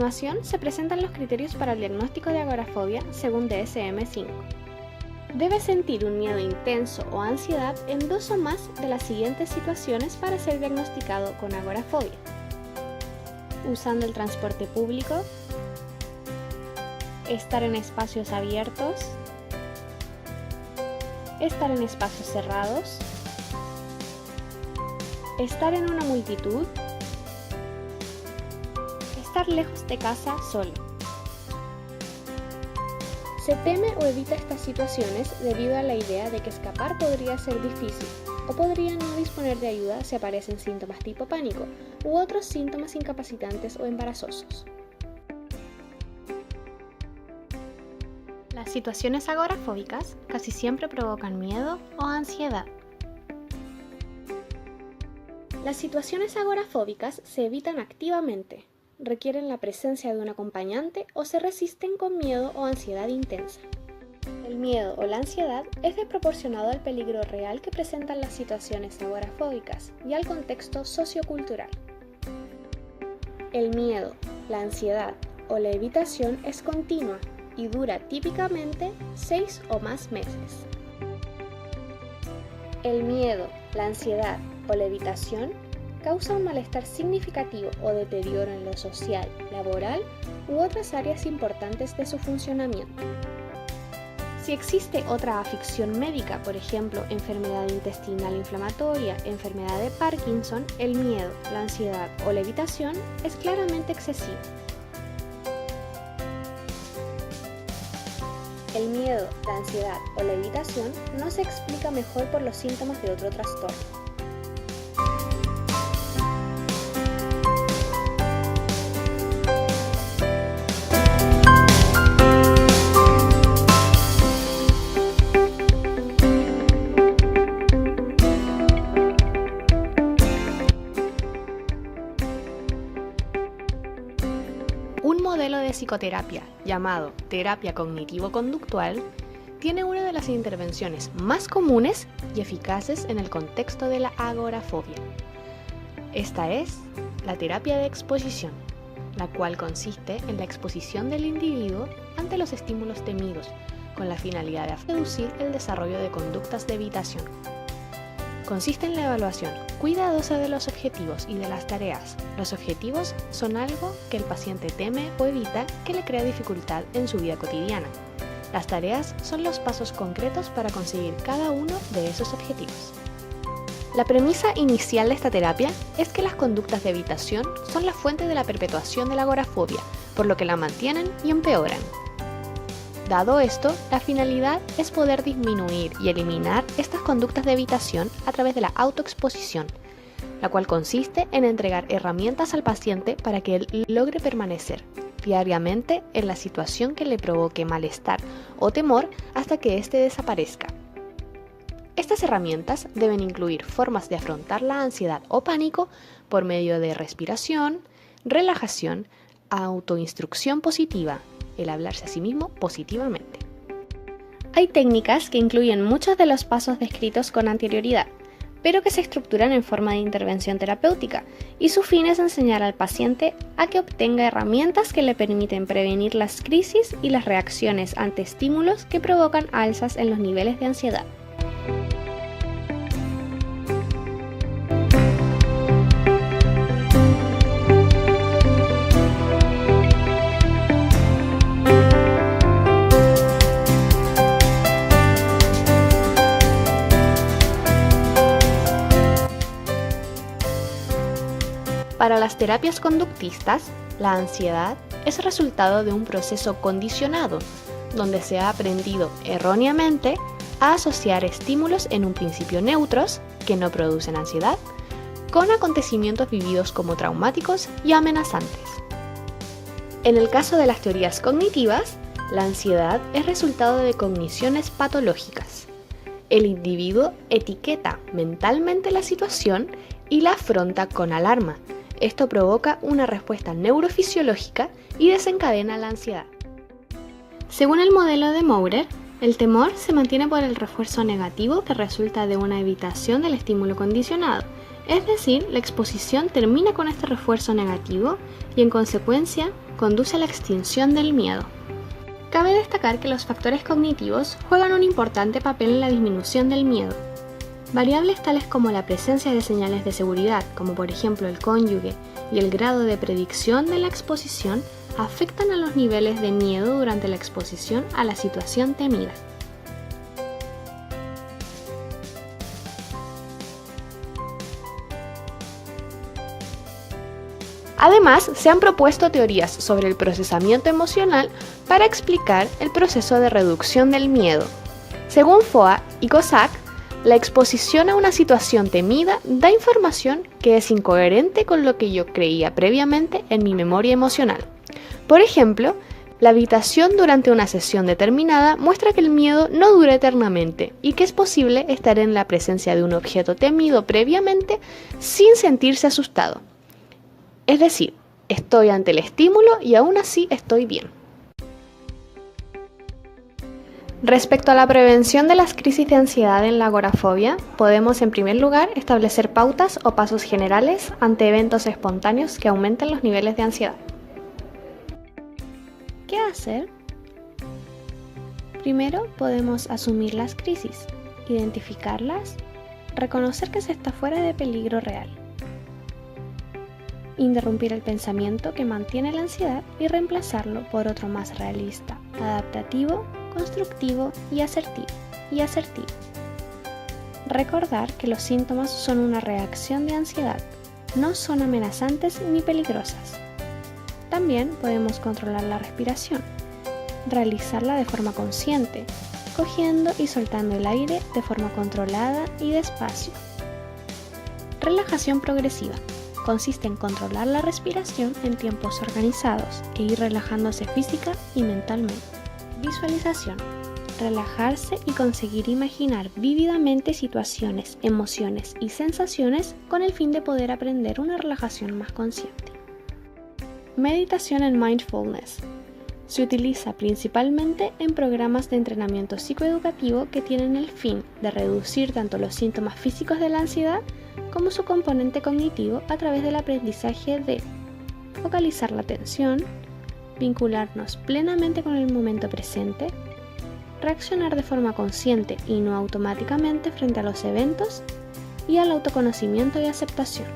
continuación se presentan los criterios para el diagnóstico de agorafobia según DSM-5. Debe sentir un miedo intenso o ansiedad en 2 o más de las siguientes situaciones para ser diagnosticado con agorafobia: usando el transporte público, estar en espacios abiertos, estar en espacios cerrados, estar en una multitud, estar lejos de casa solo. Se teme o evita estas situaciones debido a la idea de que escapar podría ser difícil o podría no disponer de ayuda si aparecen síntomas tipo pánico u otros síntomas incapacitantes o embarazosos. Las situaciones agorafóbicas casi siempre provocan miedo o ansiedad. Las situaciones agorafóbicas se evitan activamente, requieren la presencia de un acompañante o se resisten con miedo o ansiedad intensa. El miedo o la ansiedad es desproporcionado al peligro real que presentan las situaciones agorafóbicas y al contexto sociocultural. El miedo, la ansiedad o la evitación es continua y dura típicamente 6 o más meses. El miedo, la ansiedad o la evitación causa un malestar significativo o deterioro en lo social, laboral u otras áreas importantes de su funcionamiento. Si existe otra afección médica, por ejemplo, enfermedad intestinal inflamatoria, enfermedad de Parkinson, el miedo, la ansiedad o la evitación es claramente excesivo. El miedo, la ansiedad o la evitación no se explica mejor por los síntomas de otro trastorno. Un modelo de psicoterapia llamado terapia cognitivo-conductual tiene una de las intervenciones más comunes y eficaces en el contexto de la agorafobia. Esta es la terapia de exposición, la cual consiste en la exposición del individuo ante los estímulos temidos, con la finalidad de reducir el desarrollo de conductas de evitación. Consiste en la evaluación cuidadosa de los objetivos y de las tareas. Los objetivos son algo que el paciente teme o evita que le crea dificultad en su vida cotidiana. Las tareas son los pasos concretos para conseguir cada uno de esos objetivos. La premisa inicial de esta terapia es que las conductas de evitación son la fuente de la perpetuación de la agorafobia, por lo que la mantienen y empeoran. Dado esto, la finalidad es poder disminuir y eliminar estas conductas de evitación a través de la autoexposición, la cual consiste en entregar herramientas al paciente para que él logre permanecer diariamente en la situación que le provoque malestar o temor hasta que éste desaparezca. Estas herramientas deben incluir formas de afrontar la ansiedad o pánico por medio de respiración, relajación, autoinstrucción positiva, el hablarse a sí mismo positivamente. Hay técnicas que incluyen muchos de los pasos descritos con anterioridad, pero que se estructuran en forma de intervención terapéutica, y su fin es enseñar al paciente a que obtenga herramientas que le permiten prevenir las crisis y las reacciones ante estímulos que provocan alzas en los niveles de ansiedad. Para las terapias conductistas, la ansiedad es resultado de un proceso condicionado, donde se ha aprendido erróneamente a asociar estímulos en un principio neutros, que no producen ansiedad, con acontecimientos vividos como traumáticos y amenazantes. En el caso de las teorías cognitivas, la ansiedad es resultado de cogniciones patológicas. El individuo etiqueta mentalmente la situación y la afronta con alarma. Esto provoca una respuesta neurofisiológica y desencadena la ansiedad. Según el modelo de Maurer, el temor se mantiene por el refuerzo negativo que resulta de una evitación del estímulo condicionado, es decir, la exposición termina con este refuerzo negativo y en consecuencia conduce a la extinción del miedo. Cabe destacar que los factores cognitivos juegan un importante papel en la disminución del miedo. Variables tales como la presencia de señales de seguridad, como por ejemplo el cónyuge, y el grado de predicción de la exposición afectan a los niveles de miedo durante la exposición a la situación temida. Además, se han propuesto teorías sobre el procesamiento emocional para explicar el proceso de reducción del miedo. Según Foa y Cossack, la exposición a una situación temida da información que es incoherente con lo que yo creía previamente en mi memoria emocional. Por ejemplo, la habitación durante una sesión determinada muestra que el miedo no dura eternamente y que es posible estar en la presencia de un objeto temido previamente sin sentirse asustado. Es decir, estoy ante el estímulo y aún así estoy bien. Respecto a la prevención de las crisis de ansiedad en la agorafobia, podemos en primer lugar establecer pautas o pasos generales ante eventos espontáneos que aumenten los niveles de ansiedad. ¿Qué hacer? Primero podemos asumir las crisis, identificarlas, reconocer que se está fuera de peligro real. Interrumpir el pensamiento que mantiene la ansiedad y reemplazarlo por otro más realista, adaptativo, constructivo y asertivo. Recordar que los síntomas son una reacción de ansiedad, no son amenazantes ni peligrosas. También podemos controlar la respiración, realizarla de forma consciente, cogiendo y soltando el aire de forma controlada y despacio. Relajación progresiva. Consiste en controlar la respiración en tiempos organizados e ir relajándose física y mentalmente. Visualización. Relajarse y conseguir imaginar vívidamente situaciones, emociones y sensaciones con el fin de poder aprender una relajación más consciente. Meditación en mindfulness. Se utiliza principalmente en programas de entrenamiento psicoeducativo que tienen el fin de reducir tanto los síntomas físicos de la ansiedad como su componente cognitivo a través del aprendizaje de focalizar la atención, vincularnos plenamente con el momento presente, reaccionar de forma consciente y no automáticamente frente a los eventos y al autoconocimiento y aceptación.